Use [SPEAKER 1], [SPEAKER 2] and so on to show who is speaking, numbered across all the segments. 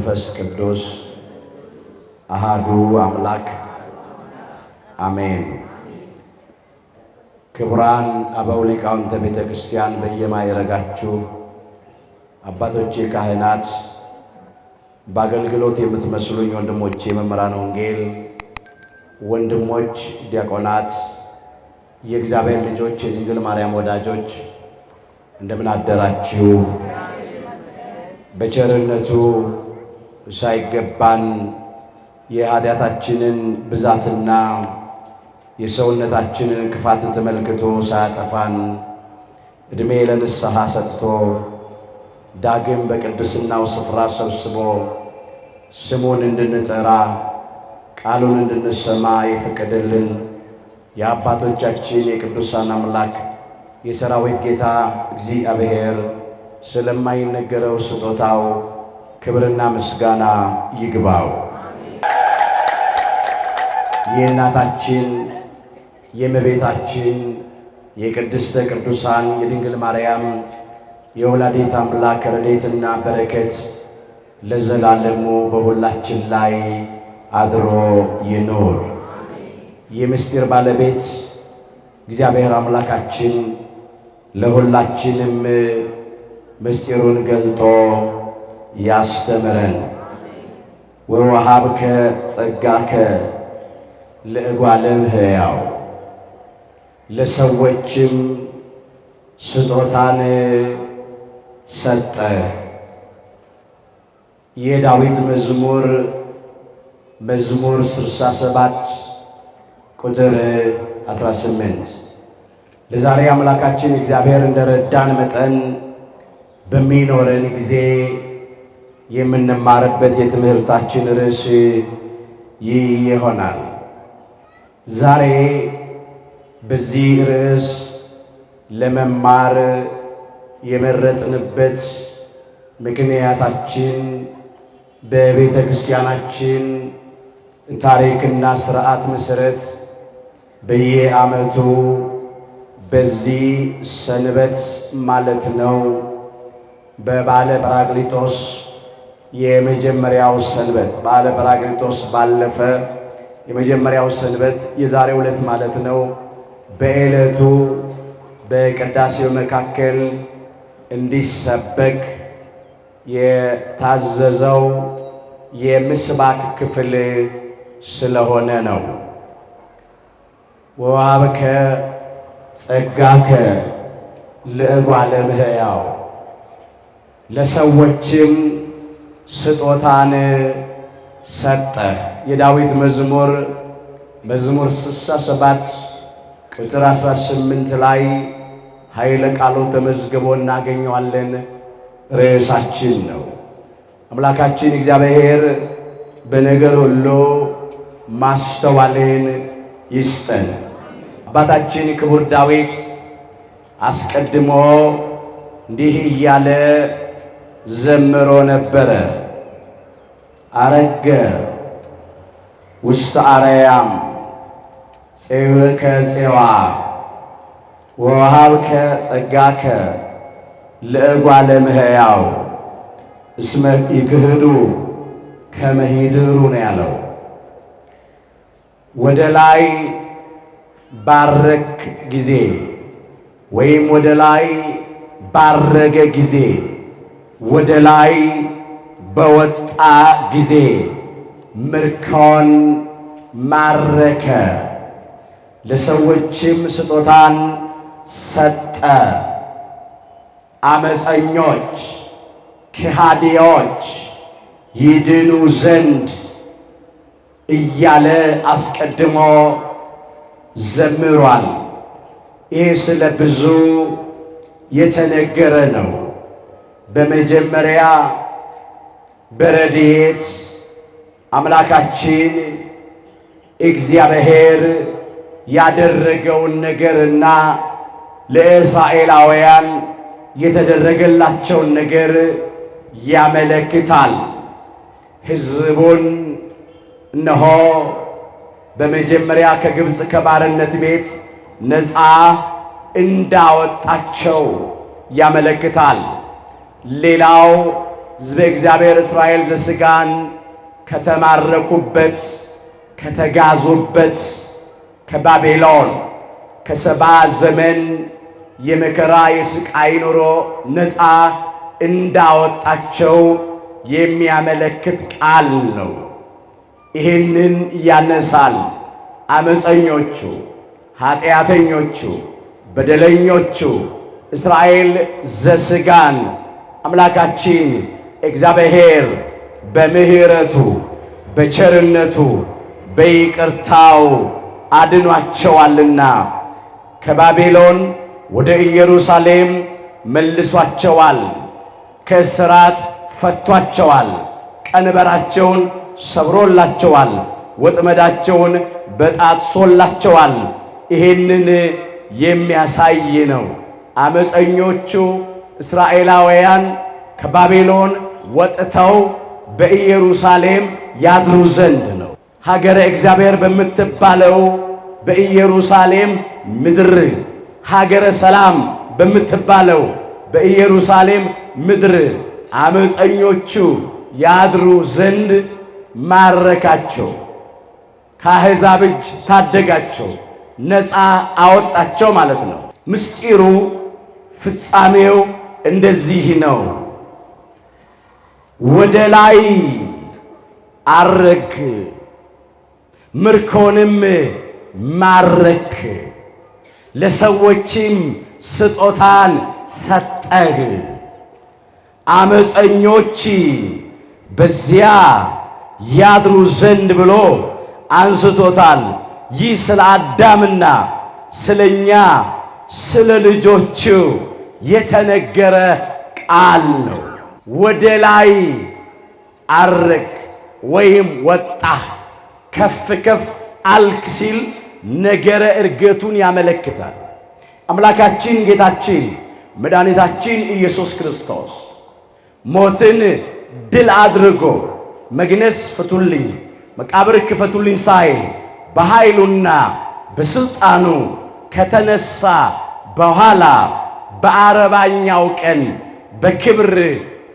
[SPEAKER 1] ወመንፈስ ቅዱስ አሃዱ አምላክ አሜን። ክቡራን አበው ሊቃውንተ ቤተ ክርስቲያን በየማዕረጋችሁ አባቶቼ ካህናት፣ በአገልግሎት የምትመስሉኝ ወንድሞቼ መምህራነ ወንጌል፣ ወንድሞች ዲያቆናት፣ የእግዚአብሔር ልጆች፣ የድንግል ማርያም ወዳጆች እንደምን አደራችሁ? በቸርነቱ ሳይገባን የኃጢአታችንን ብዛትና የሰውነታችንን ክፋት ተመልክቶ ሳያጠፋን ዕድሜ ለንስሐ ሰጥቶ ዳግም በቅድስናው ስፍራ ሰብስቦ ስሙን እንድንጠራ ቃሉን እንድንሰማ የፈቀደልን የአባቶቻችን የቅዱሳን አምላክ የሰራዊት ጌታ እግዚአብሔር ስለማይነገረው ስጦታው ክብርና ምስጋና ይግባው። የእናታችን የእመቤታችን የቅድስተ ቅዱሳን የድንግል ማርያም የወላዲተ አምላክ ረድኤትና በረከት ለዘላለሙ በሁላችን ላይ አድሮ ይኖር። የምስጢር ባለቤት እግዚአብሔር አምላካችን ለሁላችንም ምስጢሩን ገልጦ ያስተምረን። ወወሃብከ ጸጋከ ለእጓለ እመሕያው፣ ለሰዎችም ስጦታን ሰጠ። የዳዊት መዝሙር 67 ቁጥር 18። ለዛሬ አምላካችን እግዚአብሔር እንደረዳን መጠን በሚኖረን ጊዜ የምንማርበት የትምህርታችን ርዕስ ይህ ይሆናል። ዛሬ በዚህ ርዕስ ለመማር የመረጥንበት ምክንያታችን በቤተ ክርስቲያናችን ታሪክና ሥርዓት መሠረት በየዓመቱ በዚህ ሰንበት ማለት ነው በበዓለ ጰራቅሊጦስ የመጀመሪያው ሰንበት፣ በዓለ ጰራቅሊጦስ ባለፈ የመጀመሪያው ሰንበት የዛሬው ዕለት ማለት ነው። በዕለቱ በቅዳሴው መካከል እንዲሰበክ የታዘዘው የምስባክ ክፍል ስለሆነ ነው። ወወሃብከ ጸጋከ ለእጓለ እመሕያው፣ ለሰዎችም ስጦታን ሰጠህ። የዳዊት መዝሙር 67 ቁጥር 18 ላይ ኃይለ ቃሉ ተመዝግቦ እናገኘዋለን። ርዕሳችን ነው። አምላካችን እግዚአብሔር በነገር ሁሉ ማስተዋልን ይስጠን። አባታችን ክቡር ዳዊት አስቀድሞ እንዲህ እያለ ዘምሮ ነበረ። አረገ ውስተ አርያም ፄውከ ፄዋ ወወሃብከ ጸጋከ ለእጓለ እመሕያው እስመ ይክህዱ ከመ ይድሩ ነው ያለው። ወደ ላይ ባረክ ጊዜ ወይም ወደ ላይ ባረገ ጊዜ፣ ወደ ላይ በወጣ ጊዜ ምርኮን ማረከ፣ ለሰዎችም ስጦታን ሰጠ። አመፀኞች ከሃዲዎች ይድኑ ዘንድ እያለ አስቀድሞ ዘምሯል። ይህ ስለ ብዙ የተነገረ ነው። በመጀመሪያ በረድኤት አምላካችን እግዚአብሔር ያደረገውን ነገርና ለእስራኤላውያን የተደረገላቸውን ነገር ያመለክታል። ሕዝቡን እነሆ በመጀመሪያ ከግብፅ ከባርነት ቤት ነፃ እንዳወጣቸው ያመለክታል። ሌላው ሕዝበ እግዚአብሔር እስራኤል ዘሥጋን ከተማረኩበት ከተጋዙበት ከባቢሎን ከሰባ ዘመን የመከራ የስቃይ ኑሮ ነፃ እንዳወጣቸው የሚያመለክት ቃል ነው። ይህንን ያነሳል። አመፀኞቹ፣ ኃጢአተኞቹ፣ በደለኞቹ እስራኤል ዘሥጋን አምላካችን እግዚአብሔር በምሕረቱ በቸርነቱ በይቅርታው አድኗቸዋልና ከባቢሎን ወደ ኢየሩሳሌም መልሷቸዋል። ከእስራት ፈቷቸዋል። ቀንበራቸውን ሰብሮላቸዋል። ወጥመዳቸውን በጣጥሶላቸዋል። ይሄንን የሚያሳይ ነው። አመፀኞቹ እስራኤላውያን ከባቢሎን ወጥተው በኢየሩሳሌም ያድሩ ዘንድ ነው። ሀገረ እግዚአብሔር በምትባለው በኢየሩሳሌም ምድር ሀገረ ሰላም በምትባለው በኢየሩሳሌም ምድር አመፀኞቹ ያድሩ ዘንድ ማረካቸው። ከአሕዛብ እጅ ታደጋቸው፣ ነፃ አወጣቸው ማለት ነው። ምስጢሩ ፍጻሜው እንደዚህ ነው። ወደ ላይ አረክ፣ ምርኮንም ማረክ፣ ለሰዎችም ስጦታን ሰጠህ። አመፀኞች በዚያ ያድሩ ዘንድ ብሎ አንስቶታል። ይህ ስለ አዳምና ስለኛ ስለ ልጆቹ የተነገረ ቃል ነው። ወደ ላይ አረክ ወይም ወጣህ፣ ከፍ ከፍ አልክ ሲል ነገረ እርገቱን ያመለክታል። አምላካችን ጌታችን መድኃኒታችን ኢየሱስ ክርስቶስ ሞትን ድል አድርጎ መግነዝ ፍቱልኝ፣ መቃብር ክፈቱልኝ ሳይል በኃይሉና በስልጣኑ ከተነሳ በኋላ በአርባኛው ቀን በክብር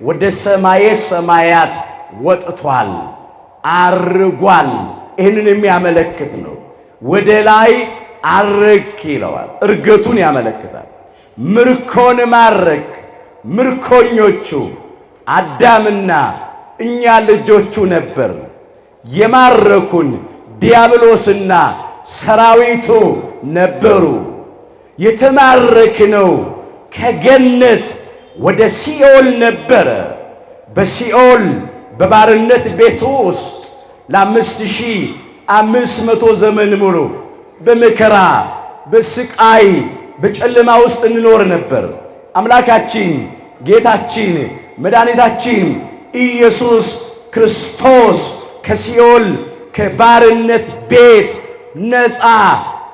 [SPEAKER 1] ወደ ሰማየ ሰማያት ወጥቷል፣ አርጓል። ይህንን የሚያመለክት ነው። ወደ ላይ አረክ ይለዋል። እርገቱን ያመለክታል። ምርኮን ማረክ። ምርኮኞቹ አዳምና እኛ ልጆቹ ነበር። የማረኩን ዲያብሎስና ሰራዊቱ ነበሩ። የተማረክነው ከገነት ወደ ሲኦል ነበረ። በሲኦል በባርነት ቤቱ ውስጥ ለ5500 ዘመን ሙሉ በመከራ በስቃይ በጨለማ ውስጥ እንኖር ነበር። አምላካችን ጌታችን መድኃኒታችን ኢየሱስ ክርስቶስ ከሲኦል ከባርነት ቤት ነፃ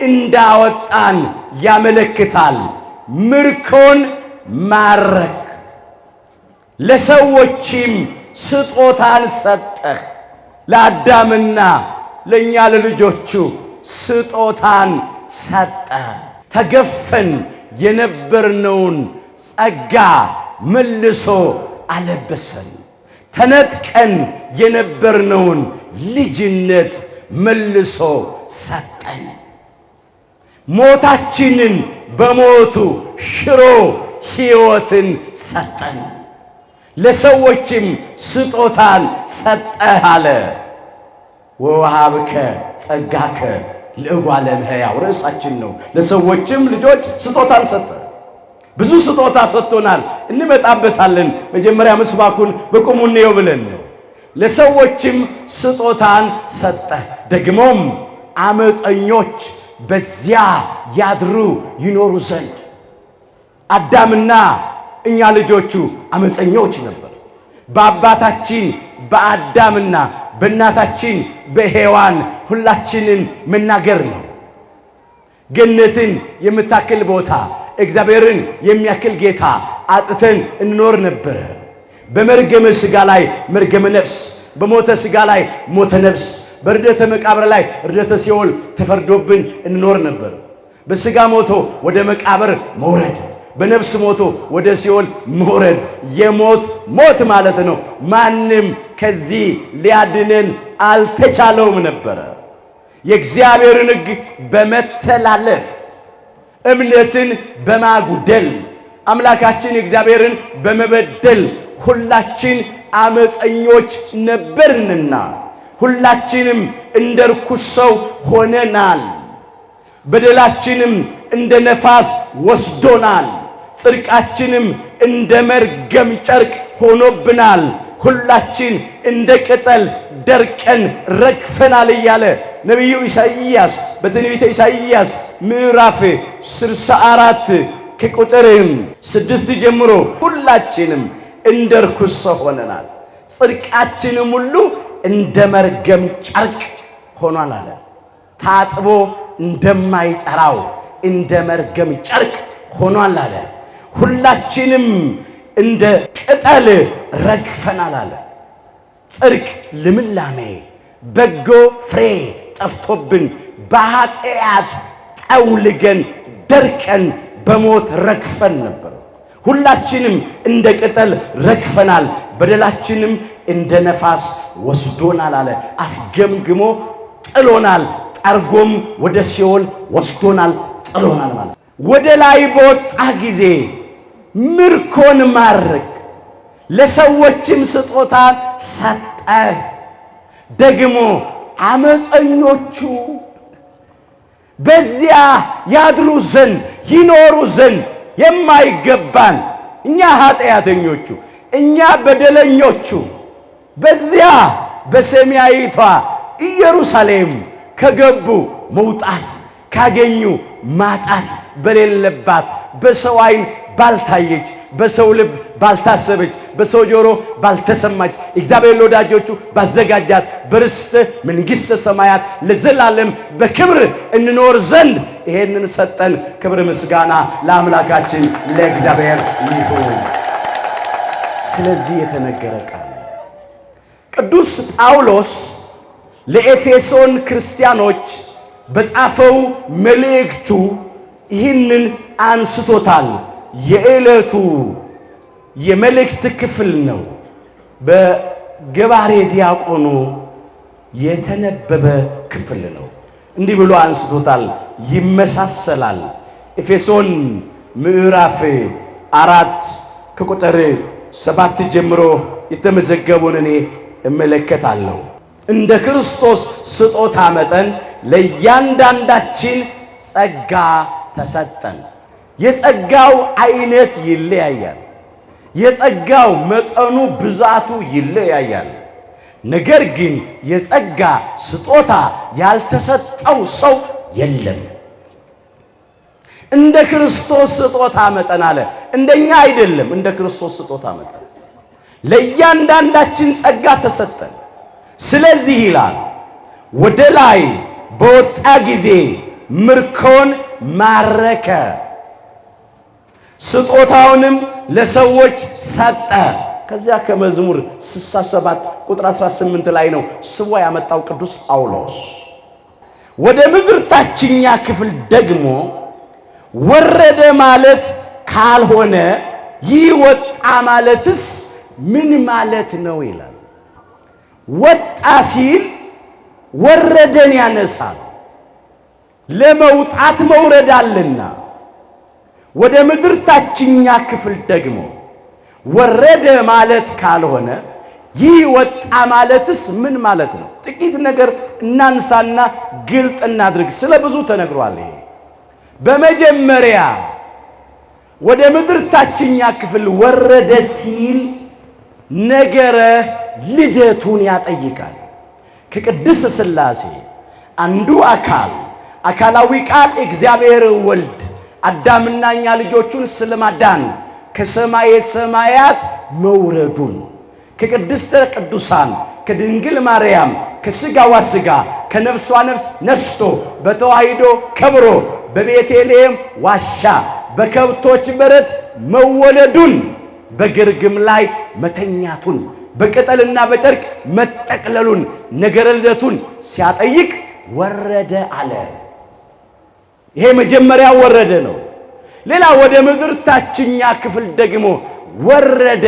[SPEAKER 1] እንዳወጣን ያመለክታል። ምርኮን ማረክ፣ ለሰዎችም ስጦታን ሰጠህ። ለአዳምና ለእኛ ለልጆቹ ስጦታን ሰጠ። ተገፈን የነበርነውን ጸጋ መልሶ አለበሰን። ተነጥቀን የነበርነውን ልጅነት መልሶ ሰጠን። ሞታችንን በሞቱ ሽሮ ሕይወትን ሰጠን። ለሰዎችም ስጦታን ሰጠህ አለ። ወወሃብከ ጸጋከ ለእጓለ እመሕያው ርዕሳችን ነው። ለሰዎችም ልጆች ስጦታን ሰጠ። ብዙ ስጦታ ሰጥቶናል፣ እንመጣበታለን። መጀመሪያ ምስባኩን በቁሙ እንየው ብለን ነው። ለሰዎችም ስጦታን ሰጠ። ደግሞም አመፀኞች በዚያ ያድሩ ይኖሩ ዘንድ። አዳምና እኛ ልጆቹ አመፀኞች ነበር። በአባታችን በአዳምና በእናታችን በሔዋን ሁላችንን መናገር ነው። ገነትን የምታክል ቦታ እግዚአብሔርን የሚያክል ጌታ አጥተን እንኖር ነበረ። በመርገመ ሥጋ ላይ መርገመ ነፍስ፣ በሞተ ሥጋ ላይ ሞተ ነፍስ፣ በርደተ መቃብር ላይ ርደተ ሲኦል ተፈርዶብን እንኖር ነበር። በሥጋ ሞቶ ወደ መቃብር መውረድ፣ በነፍስ ሞቶ ወደ ሲኦል መውረድ የሞት ሞት ማለት ነው። ማንም ከዚህ ሊያድነን አልተቻለውም ነበረ። የእግዚአብሔርን ሕግ በመተላለፍ እምነትን በማጉደል አምላካችን እግዚአብሔርን በመበደል ሁላችን አመፀኞች ነበርንና ሁላችንም እንደ ርኩስ ሰው ሆነናል። በደላችንም እንደ ነፋስ ወስዶናል። ጽድቃችንም እንደ መርገም ጨርቅ ሆኖብናል። ሁላችን እንደ ቅጠል ደርቀን ረግፈናል እያለ ነቢዩ ኢሳይያስ በትንቢተ ኢሳይያስ ምዕራፍ 64 ከቁጥር 6 ጀምሮ ሁላችንም እንደ ርኩስ ሰው ሆነናል፣ ጽድቃችንም ሁሉ እንደ መርገም ጨርቅ ሆኗል አለ። ታጥቦ እንደማይጠራው እንደ መርገም ጨርቅ ሆኗል አለ። ሁላችንም እንደ ቅጠል ረግፈናል አለ። ጽድቅ ልምላሜ በጎ ፍሬ ጠፍቶብን በኃጢአት ጠውልገን ደርቀን በሞት ረግፈን ነበር። ሁላችንም እንደ ቅጠል ረግፈናል፣ በደላችንም እንደ ነፋስ ወስዶናል አለ። አፍገምግሞ ጥሎናል፣ ጠርጎም ወደ ሲኦል ወስዶናል፣ ጥሎናል ማለት። ወደ ላይ በወጣ ጊዜ ምርኮን ማረክ፣ ለሰዎችም ስጦታን ሰጠህ። ደግሞ አመፀኞቹ በዚያ ያድሩ ዘንድ ይኖሩ ዘንድ የማይገባን እኛ ኃጢአተኞቹ እኛ በደለኞቹ በዚያ በሰማያዊቷ ኢየሩሳሌም ከገቡ መውጣት ካገኙ ማጣት በሌለባት በሰው ዓይን ባልታየች በሰው ልብ ባልታሰበች በሰው ጆሮ ባልተሰማች እግዚአብሔር ለወዳጆቹ ባዘጋጃት በርስተ መንግሥተ ሰማያት ለዘላለም በክብር እንኖር ዘንድ ይሄንን ሰጠን። ክብር ምስጋና ለአምላካችን ለእግዚአብሔር ይሁን። ስለዚህ የተነገረ ቃል ቅዱስ ጳውሎስ ለኤፌሶን ክርስቲያኖች በጻፈው መልእክቱ ይህንን አንስቶታል። የዕለቱ የመልእክት ክፍል ነው። በገባሬ ዲያቆኑ የተነበበ ክፍል ነው። እንዲህ ብሎ አንስቶታል። ይመሳሰላል። ኤፌሶን ምዕራፍ 4 ከቁጥር 7 ጀምሮ የተመዘገቡን እኔ እመለከታለሁ። እንደ ክርስቶስ ስጦታ መጠን ለእያንዳንዳችን ጸጋ ተሰጠን። የጸጋው አይነት ይለያያል። የጸጋው መጠኑ ብዛቱ ይለያያል። ነገር ግን የጸጋ ስጦታ ያልተሰጠው ሰው የለም። እንደ ክርስቶስ ስጦታ መጠን አለ። እንደኛ አይደለም። እንደ ክርስቶስ ስጦታ መጠን ለእያንዳንዳችን ጸጋ ተሰጠን። ስለዚህ ይላል ወደ ላይ በወጣ ጊዜ ምርኮን ማረከ፣ ስጦታውንም ለሰዎች ሰጠ። ከዚያ ከመዝሙር 67 ቁጥር 18 ላይ ነው ስቦ ያመጣው ቅዱስ ጳውሎስ። ወደ ምድር ታችኛ ክፍል ደግሞ ወረደ ማለት ካልሆነ ይህ ወጣ ማለትስ ምን ማለት ነው ይላል። ወጣ ሲል ወረደን ያነሳል። ለመውጣት መውረድ አለና ወደ ምድር ታችኛ ክፍል ደግሞ ወረደ ማለት ካልሆነ ይህ ወጣ ማለትስ ምን ማለት ነው? ጥቂት ነገር እናንሳና ግልጥ እናድርግ። ስለ ብዙ ተነግሯል። ይሄ በመጀመሪያ ወደ ምድር ታችኛ ክፍል ወረደ ሲል ነገረ ልደቱን ያጠይቃል። ከቅድስት ሥላሴ አንዱ አካላዊ ቃል እግዚአብሔር ወልድ አዳምና እኛ ልጆቹን ስለማዳን ከሰማየ ሰማያት መውረዱን ከቅድስተ ቅዱሳን ከድንግል ማርያም ከሥጋዋ ሥጋ ከነፍሷ ነፍስ ነስቶ በተዋሂዶ ከብሮ በቤተልሔም ዋሻ በከብቶች በረት መወለዱን በግርግም ላይ መተኛቱን በቅጠልና በጨርቅ መጠቅለሉን ነገረ ልደቱን ሲያጠይቅ ወረደ አለ። ይሄ መጀመሪያ ወረደ ነው። ሌላ ወደ ምድር ታችኛ ክፍል ደግሞ ወረደ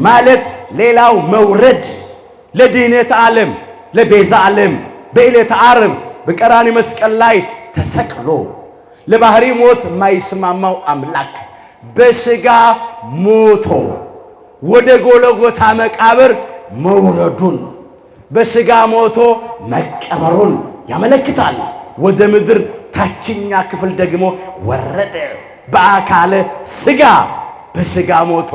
[SPEAKER 1] ማለት ሌላው መውረድ ለድህነት ዓለም ለቤዛ ዓለም በዕለተ ዓርብ በቀራንዮ መስቀል ላይ ተሰቅሎ ለባህሪ ሞት የማይስማማው አምላክ በሥጋ ሞቶ ወደ ጎልጎታ መቃብር መውረዱን በሥጋ ሞቶ መቀበሩን ያመለክታል። ወደ ምድር ታችኛ ክፍል ደግሞ ወረደ በአካለ ሥጋ በሥጋ ሞቶ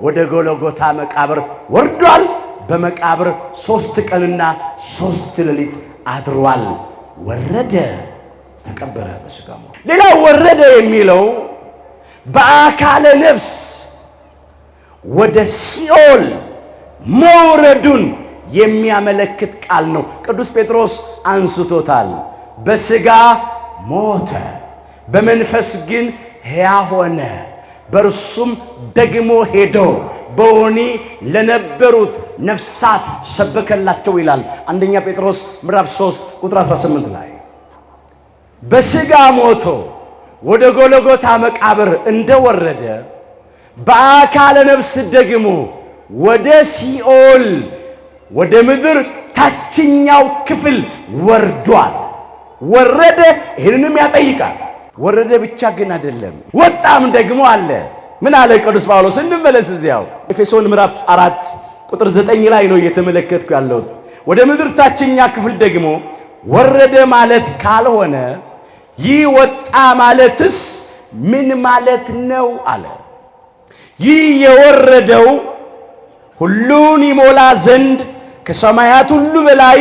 [SPEAKER 1] ወደ ጎልጎታ መቃብር ወርዷል። በመቃብር 3 ቀንና 3 ሌሊት አድሯል። ወረደ ተቀበረ በሥጋ ሞቶ። ሌላው ወረደ የሚለው በአካለ ነፍስ ወደ ሲኦል መውረዱን የሚያመለክት ቃል ነው። ቅዱስ ጴጥሮስ አንስቶታል። በሥጋ ሞተ በመንፈስ ግን ሕያው ሆነ፣ በእርሱም ደግሞ ሄዶ በወህኒ ለነበሩት ነፍሳት ሰበከላቸው ይላል። አንደኛ ጴጥሮስ ምዕራፍ 3 ቁጥር 18 ላይ በሥጋ ሞቶ ወደ ጎልጎታ መቃብር እንደወረደ በአካለ ነፍስ ደግሞ ወደ ሲኦል ወደ ምድር ታችኛው ክፍል ወርዷል። ወረደ ይህንንም ያጠይቃል። ወረደ ብቻ ግን አይደለም፣ ወጣም ደግሞ አለ። ምን አለ ቅዱስ ጳውሎስ? እንመለስ እዚያው ኤፌሶን ምዕራፍ 4 ቁጥር 9 ላይ ነው እየተመለከትኩ ያለሁት። ወደ ምድር ታችኛ ክፍል ደግሞ ወረደ ማለት ካልሆነ ይህ ወጣ ማለትስ ምን ማለት ነው አለ። ይህ የወረደው ሁሉን ይሞላ ዘንድ ከሰማያት ሁሉ በላይ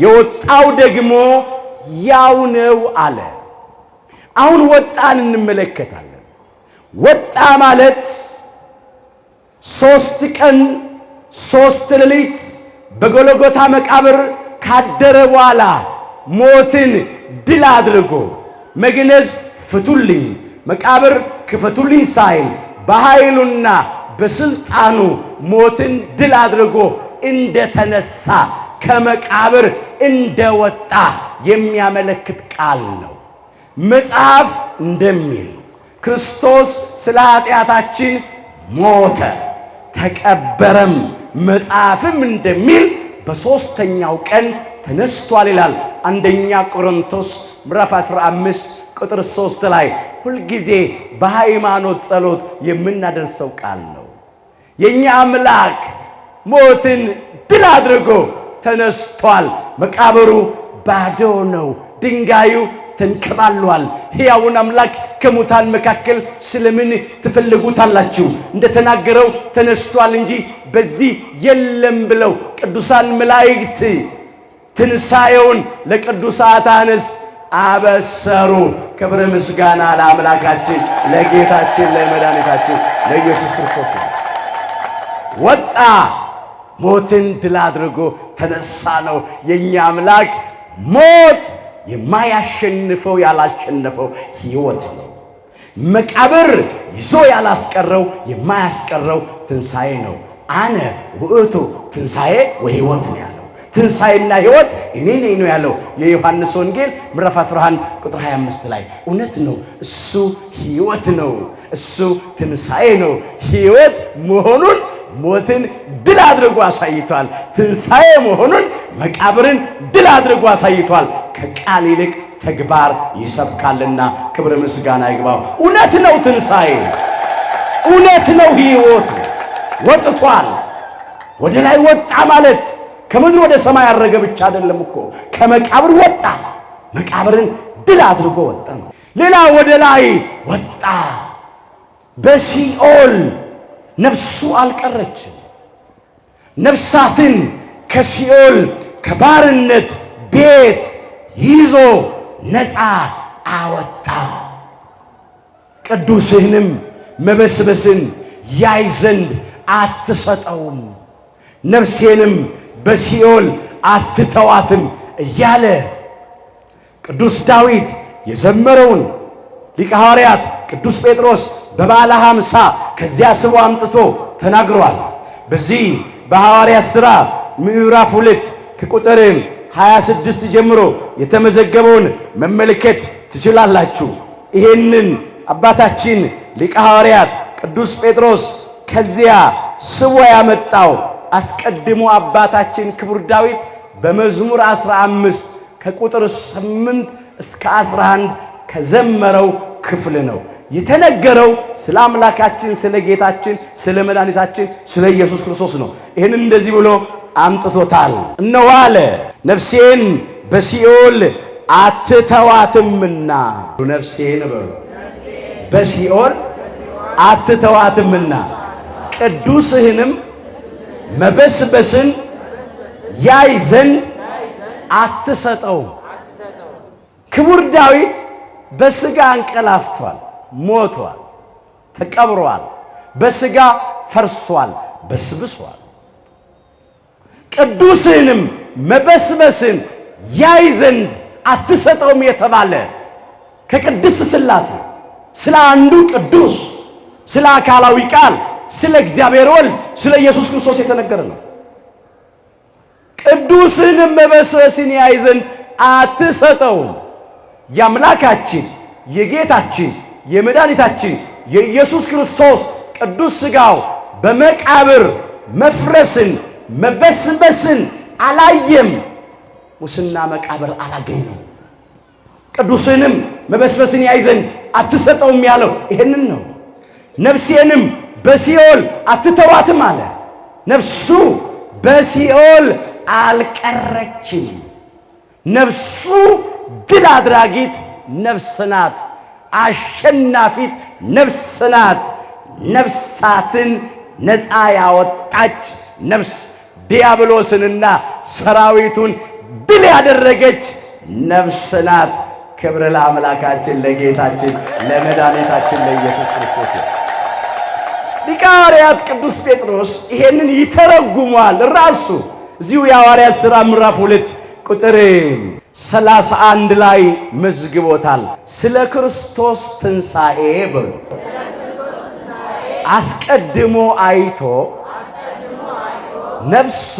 [SPEAKER 1] የወጣው ደግሞ ያው ነው አለ። አሁን ወጣን እንመለከታለን። ወጣ ማለት 3 ቀን 3 ሌሊት በጎልጎታ መቃብር ካደረ በኋላ ሞትን ድል አድርጎ መግነዝ ፍቱልኝ መቃብር ክፈቱልኝ ሳይል በኃይሉና በስልጣኑ ሞትን ድል አድርጎ እንደተነሳ ከመቃብር እንደወጣ የሚያመለክት ቃል ነው። መጽሐፍ እንደሚል ክርስቶስ ስለ ኃጢአታችን ሞተ ተቀበረም፣ መጽሐፍም እንደሚል በሦስተኛው ቀን ተነስቷል ይላል። አንደኛ ቆሮንቶስ ምዕራፍ 15 ቁጥር 3 ላይ ሁልጊዜ በሃይማኖት ጸሎት የምናደርሰው ቃል ነው። የኛ አምላክ ሞትን ድል አድርጎ ተነስቷል። መቃብሩ ባዶ ነው፣ ድንጋዩ ተንከባሏል። ሕያውን አምላክ ከሙታን መካከል ስለምን ትፈልጉታላችሁ? እንደተናገረው ተነስቷል እንጂ በዚህ የለም ብለው ቅዱሳን መላእክት ትንሣኤውን ለቅዱሳት አንስት አበሰሩ። ክብር ምስጋና ለአምላካችን ለጌታችን ለመድኃኒታችን ለኢየሱስ ክርስቶስ። ወጣ ሞትን ድል አድርጎ ተነሳ ነው። የኛ አምላክ ሞት የማያሸንፈው ያላሸነፈው ሕይወት ነው። መቃብር ይዞ ያላስቀረው የማያስቀረው ትንሣኤ ነው። አነ ውእቱ ትንሣኤ ወሕይወት ነው ያለው። ትንሣኤና ሕይወት እኔ ነኝ ነው ያለው የዮሐንስ ወንጌል ምዕራፍ 11 ቁጥር 25 ላይ። እውነት ነው። እሱ ሕይወት ነው። እሱ ትንሣኤ ነው። ሕይወት መሆኑን ሞትን ድል አድርጎ አሳይቷል። ትንሣኤ መሆኑን መቃብርን ድል አድርጎ አሳይቷል። ከቃል ይልቅ ተግባር ይሰብካልና ክብር ምስጋና ይግባው። እውነት ነው ትንሣኤ፣ እውነት ነው ሕይወት። ወጥቷል። ወደ ላይ ወጣ ማለት ከምድር ወደ ሰማይ ያረገ ብቻ አይደለም እኮ፣ ከመቃብር ወጣ። መቃብርን ድል አድርጎ ወጣ ነው። ሌላ ወደ ላይ ወጣ። በሲኦል ነፍሱ አልቀረችም። ነፍሳትን ከሲኦል ከባርነት ቤት ይዞ ነፃ አወጣ። ቅዱስህንም መበስበስን ያይ ዘንድ አትሰጠውም፣ ነፍሴንም በሲኦል አትተዋትም እያለ ቅዱስ ዳዊት የዘመረውን ሊቀ ሐዋርያት ቅዱስ ጴጥሮስ በበዓለ ሃምሳ ከዚያ ስቦ አምጥቶ ተናግሯል። በዚህ በሐዋርያት ሥራ ምዕራፍ 2 ከቁጥር 26 ጀምሮ የተመዘገበውን መመልከት ትችላላችሁ። ይሄንን አባታችን ሊቀ ሐዋርያት ቅዱስ ጴጥሮስ ከዚያ ስቦ ያመጣው አስቀድሞ አባታችን ክቡር ዳዊት በመዝሙር 15 ከቁጥር 8 እስከ 11 ከዘመረው ክፍል ነው የተነገረው። ስለ አምላካችን ስለ ጌታችን ስለ መድኃኒታችን ስለ ኢየሱስ ክርስቶስ ነው። ይህንን እንደዚህ ብሎ አምጥቶታል። እነሆ አለ ነፍሴን በሲኦል አትተዋትምና፣ ነፍሴን በሲኦል አትተዋትምና ቅዱስህንም መበስበስን ያይ ዘንድ አትሰጠውም። ክቡር ዳዊት በሥጋ አንቀላፍቷል፣ ሞቷል፣ ተቀብሯል፣ በሥጋ ፈርሷል፣ በስብሷል። ቅዱስህንም መበስበስን ያይ ዘንድ አትሰጠውም የተባለ ከቅድስት ሥላሴ ስለ አንዱ ቅዱስ ስለ አካላዊ ቃል ስለ እግዚአብሔር ወልድ ስለ ኢየሱስ ክርስቶስ የተነገረ ነው። ቅዱስህንም መበስበስን ያይ ዘንድ አትሰጠውም። የአምላካችን የጌታችን የመድኃኒታችን የኢየሱስ ክርስቶስ ቅዱስ ሥጋው በመቃብር መፍረስን መበስበስን አላየም። ሙስና መቃብር አላገኘም። ቅዱስህንም መበስበስን ያይ ዘንድ አትሰጠውም ያለው ይሄንን ነው። ነፍሴንም በሲኦል አትተዋትም አለ። ነፍሱ በሲኦል አልቀረችም። ነፍሱ ድል አድራጊት ነፍስ ናት። አሸናፊት ነፍስ ናት። ነፍሳትን ነፃ ያወጣች ነፍስ፣ ዲያብሎስንና ሰራዊቱን ድል ያደረገች ነፍስ ናት። ክብር ለአምላካችን ለጌታችን ለመድኃኒታችን ለኢየሱስ ክርስቶስ። ሊቀ ሐዋርያት ቅዱስ ጴጥሮስ ይሄንን ይተረጉሟል። ራሱ እዚሁ የሐዋርያት ሥራ ምዕራፍ 2 ቁጥር 31 ላይ መዝግቦታል። ስለ ክርስቶስ ትንሣኤ ብሎ አስቀድሞ አይቶ ነፍሱ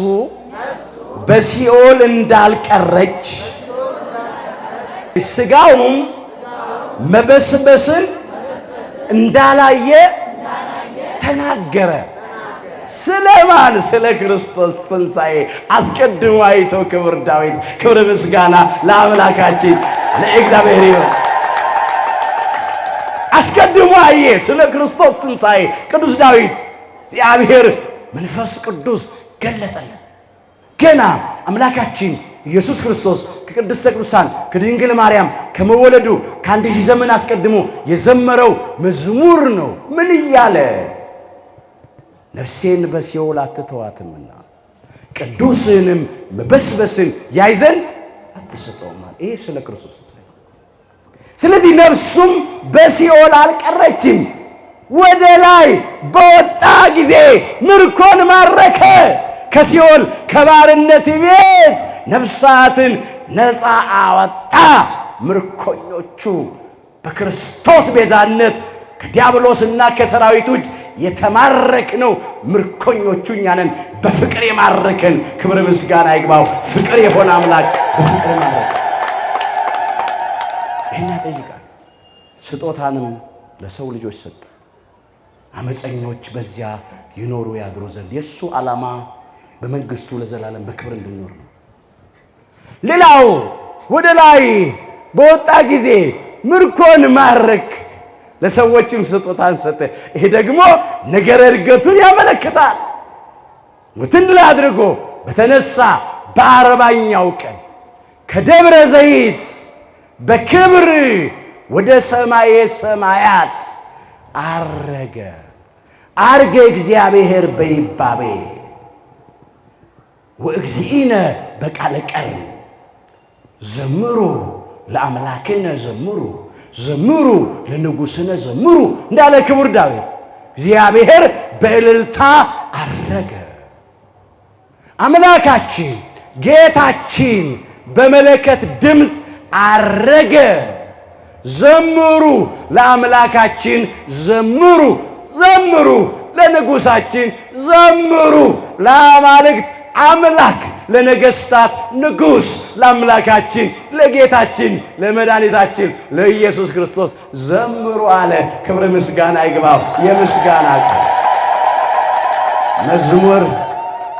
[SPEAKER 1] በሲኦል እንዳልቀረች ሥጋውም መበስበስን እንዳላየ ተናገረ። ስለማን? ስለ ክርስቶስ ትንሣኤ አስቀድሞ አይቶ ክቡር ዳዊት። ክብር ምስጋና ለአምላካችን ለእግዚአብሔር ይሁን። አስቀድሞ አየ ስለ ክርስቶስ ትንሣኤ ቅዱስ ዳዊት። እግዚአብሔር መንፈስ ቅዱስ ገለጠለት። ገና አምላካችን ኢየሱስ ክርስቶስ ከቅድስተ ቅዱሳን ከድንግል ማርያም ከመወለዱ ከአንድ ሺህ ዘመን አስቀድሞ የዘመረው መዝሙር ነው። ምን እያለ? ነፍሴን በሲኦል አትተዋትምና ቅዱስህንም መበስበስን ያይ ዘንድ አትሰጠውም። ይሄ ስለ ክርስቶስ ትንሣኤ። ስለዚህ ነፍሱም በሲኦል አልቀረችም። ወደ ላይ በወጣ ጊዜ ምርኮን ማረከ። ከሲኦል ከባርነት ቤት ነፍሳትን ነፃ አወጣ። ምርኮኞቹ በክርስቶስ ቤዛነት ከዲያብሎስና ከሰራዊቱ እጅ የተማረክነው ምርኮኞቹ እኛ ነን። በፍቅር የማረከን ክብር ምስጋና ይግባው። ፍቅር የሆነ አምላክ በፍቅር ማረከ። ይህን ያጠይቃል። ስጦታንም ለሰው ልጆች ሰጠ፣ አመፀኞች በዚያ ይኖሩ ያድሩ ዘንድ። የእሱ ዓላማ በመንግስቱ ለዘላለም በክብር እንድንኖር ነው። ሌላው ወደ ላይ በወጣ ጊዜ ምርኮን ማረክ፣ ለሰዎችም ስጦታን ሰጠ። ይሄ ደግሞ ነገረ እርገቱን ያመለክታል። ሞትን ድል አድርጎ በተነሳ በ40ኛው ቀን ከደብረ ዘይት በክብር ወደ ሰማየ ሰማያት አረገ። አርገ እግዚአብሔር በይባቤ ወእግዚእነ በቃለ ቀርን ዘምሩ ለአምላክነ ዘምሩ ዘምሩ ለንጉሥነ ዘምሩ እንዳለ ክቡር ዳዊት እግዚአብሔር በእልልታ አረገ። አምላካችን ጌታችን በመለከት ድምፅ አረገ። ዘምሩ ለአምላካችን ዘምሩ፣ ዘምሩ ለንጉሳችን ዘምሩ፣ ለአማልክት አምላክ ለነገስታት ንጉስ ለአምላካችን ለጌታችን ለመድኃኒታችን ለኢየሱስ ክርስቶስ ዘምሩ አለ። ክብር ምስጋና ይግባው። የምስጋና ቃል መዝሙር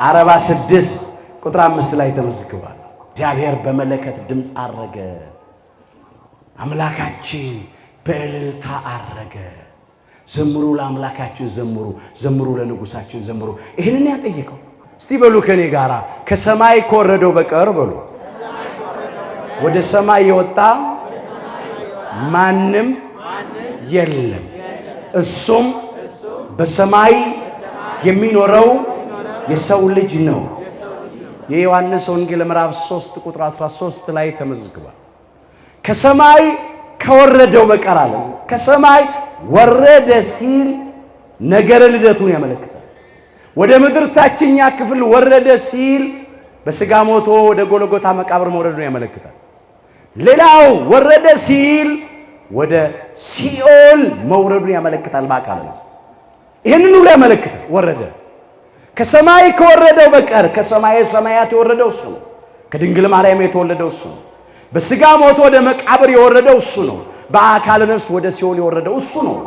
[SPEAKER 1] 46 ቁጥር 5 ላይ ተመዝግቧል። እግዚአብሔር በመለከት ድምፅ አረገ፣ አምላካችን በእልልታ አረገ። ዘምሩ ለአምላካችን ዘምሩ፣ ዘምሩ ለንጉሳችን ዘምሩ። ይህንን ያጠየቀው እስቲ በሉ ከኔ ጋራ ከሰማይ ከወረደው በቀር በሉ ወደ ሰማይ የወጣ ማንም የለም፣ እሱም በሰማይ የሚኖረው የሰው ልጅ ነው። የዮሐንስ ወንጌል ምዕራፍ 3 ቁጥር 13 ላይ ተመዝግቧል። ከሰማይ ከወረደው በቀር አለ። ከሰማይ ወረደ ሲል ነገረ ልደቱን ያመለክታል። ወደ ምድር ታችኛ ክፍል ወረደ ሲል በሥጋ ሞቶ ወደ ጎልጎታ መቃብር መውረዱን ያመለክታል። ሌላው ወረደ ሲል ወደ ሲኦል መውረዱን ያመለክታል። በአካል ነፍስ ይህንን ሁሉ ያመለክታል። ወረደ ከሰማይ ከወረደው በቀር ከሰማይ ሰማያት የወረደው እሱ ነው። ከድንግል ማርያም የተወለደው እሱ ነው። በሥጋ ሞቶ ወደ መቃብር የወረደው እሱ ነው። በአካል ነፍስ ወደ ሲኦል የወረደው እሱ ነው።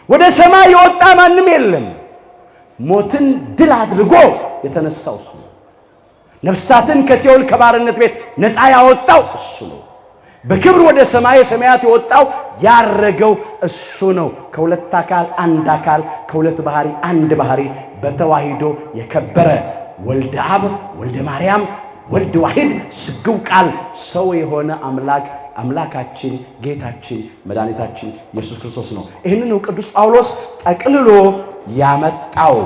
[SPEAKER 1] ወደ ሰማይ የወጣ ማንም የለም። ሞትን ድል አድርጎ የተነሳው እሱ ነው። ነፍሳትን ከሲኦል ከባርነት ቤት ነፃ ያወጣው እሱ ነው። በክብር ወደ ሰማይ ሰማያት የወጣው ያረገው እሱ ነው። ከሁለት አካል አንድ አካል፣ ከሁለት ባህሪ አንድ ባህሪ በተዋሂዶ የከበረ ወልደ አብ ወልደ ማርያም ወልድ ዋሂድ ስግው ቃል ሰው የሆነ አምላክ አምላካችን ጌታችን መድኃኒታችን ኢየሱስ ክርስቶስ ነው። ይህንን ቅዱስ ጳውሎስ ጠቅልሎ ያመጣው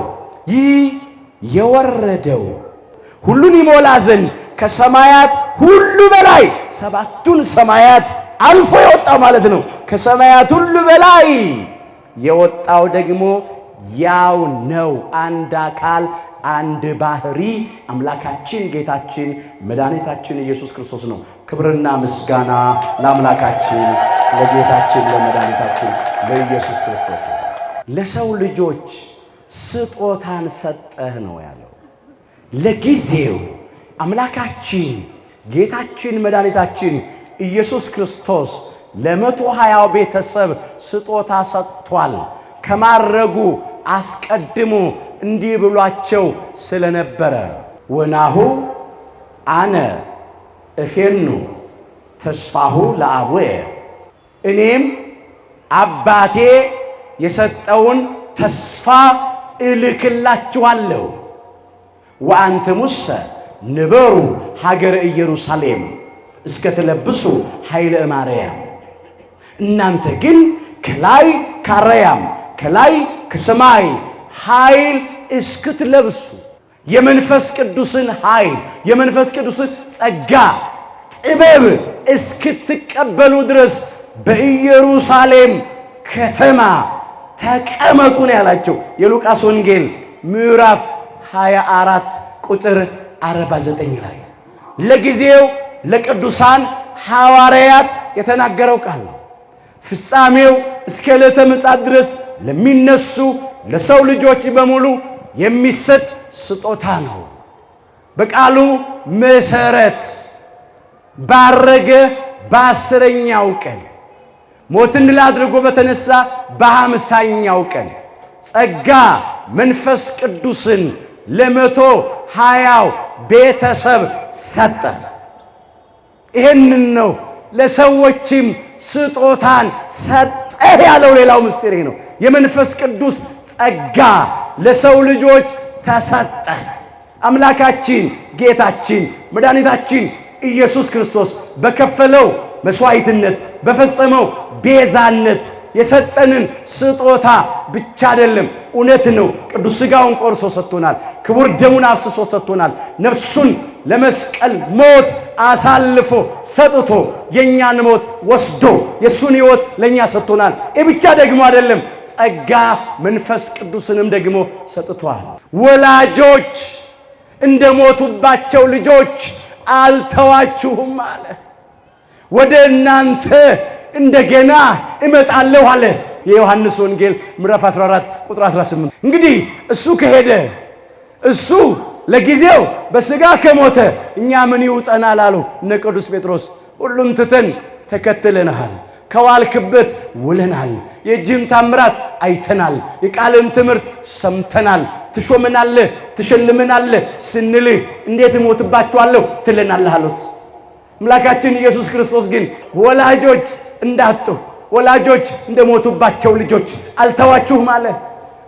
[SPEAKER 1] ይህ የወረደው ሁሉን ይሞላ ዘንድ ከሰማያት ሁሉ በላይ ሰባቱን ሰማያት አልፎ የወጣው ማለት ነው። ከሰማያት ሁሉ በላይ የወጣው ደግሞ ያው ነው። አንድ አካል አንድ ባህሪ አምላካችን ጌታችን መድኃኒታችን ኢየሱስ ክርስቶስ ነው። ክብርና ምስጋና ለአምላካችን ለጌታችን ለመድኃኒታችን ለኢየሱስ ክርስቶስ። ለሰው ልጆች ስጦታን ሰጠህ ነው ያለው። ለጊዜው አምላካችን ጌታችን መድኃኒታችን ኢየሱስ ክርስቶስ ለ120 ቤተሰብ ስጦታ ሰጥቷል። ከማረጉ አስቀድሞ እንዲህ ብሏቸው ስለነበረ ወናሁ አነ እፌኑ ተስፋሁ ለአቡየ፣ እኔም አባቴ የሰጠውን ተስፋ እልክላችኋለሁ። ወአንትሙሰ ንበሩ ሀገረ ኢየሩሳሌም እስከ ትለብሱ ኃይለ ማርያም፣ እናንተ ግን ከላይ ካረያም ከላይ ከሰማይ ኃይል እስክትለብሱ የመንፈስ ቅዱስን ኃይል የመንፈስ ቅዱስን ጸጋ ጥበብ እስክትቀበሉ ድረስ በኢየሩሳሌም ከተማ ተቀመጡ ነው ያላቸው። የሉቃስ ወንጌል ምዕራፍ 24 ቁጥር 49 ላይ ለጊዜው ለቅዱሳን ሐዋርያት የተናገረው ቃል ነው። ፍጻሜው እስከ ዕለተ ምጽአት ድረስ ለሚነሱ ለሰው ልጆች በሙሉ የሚሰጥ ስጦታ ነው። በቃሉ መሰረት ባረገ በ10ኛው ቀን ሞትን ድል አድርጎ በተነሳ በ50ኛው ቀን ጸጋ መንፈስ ቅዱስን ለ120 ቤተሰብ ሰጠ። ይህንን ነው ለሰዎችም ስጦታን ሰጠ ያለው። ሌላው ምስጢር ነው። የመንፈስ ቅዱስ ጸጋ ለሰው ልጆች ተሰጠ። አምላካችን ጌታችን መድኃኒታችን ኢየሱስ ክርስቶስ በከፈለው መስዋዕትነት በፈጸመው ቤዛነት የሰጠንን ስጦታ ብቻ አይደለም፣ እውነት ነው። ቅዱስ ሥጋውን ቆርሶ ሰጥቶናል። ክቡር ደሙን አፍስሶ ሰጥቶናል። ነፍሱን ለመስቀል ሞት አሳልፎ ሰጥቶ የኛን ሞት ወስዶ የሱን ሕይወት ለኛ ሰጥቶናል። ይህ ብቻ ደግሞ አይደለም፣ ጸጋ መንፈስ ቅዱስንም ደግሞ ሰጥቷል። ወላጆች እንደሞቱባቸው ልጆች አልተዋችሁም አለ። ወደ እናንተ እንደገና እመጣለሁ አለ። የዮሐንስ ወንጌል ምዕራፍ 14 ቁጥር 18። እንግዲህ እሱ ከሄደ እሱ ለጊዜው በሥጋ ከሞተ እኛ ምን ይውጠናል አሉ እነ ቅዱስ ጴጥሮስ። ሁሉን ትተን ተከትለንሃል፣ ከዋልክበት ውለናል፣ የእጅህን ታምራት አይተናል፣ የቃልን ትምህርት ሰምተናል፣ ትሾመናለህ ትሸልመናለህ ስንልህ እንዴት እሞትባችኋለሁ ትለናለህ አሉት። አምላካችን ኢየሱስ ክርስቶስ ግን ወላጆች እንዳጡ ወላጆች እንደሞቱባቸው ልጆች አልተዋችሁም አለ።